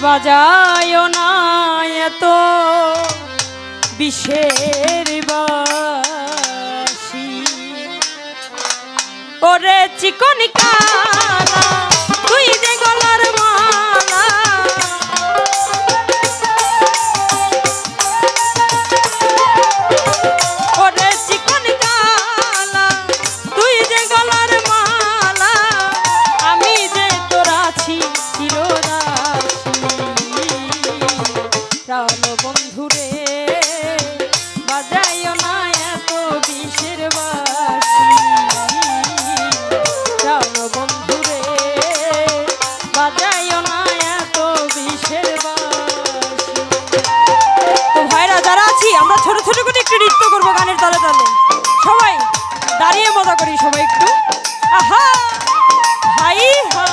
বাজায় না এত বিষের বাঁশি ওরে চিকন কালা তুই যে গলার মালা ওরে চিকন কালা তুই যে গলার মালা আমি যে তোর আছি চিরদাসী প্রাণ বন্ধুরে বাজাইও না এত বিষের বাঁশি প্রাণ বন্ধুরে বাজাইও না এত বিষের বাঁশি। তো ভাইরা যারা আছি আমরা ছোট ছোট করে একটু নৃত্য করবো গানের তালে তালে সবাই দাঁড়িয়ে মজা করি সবাই একটু আহা হাই হা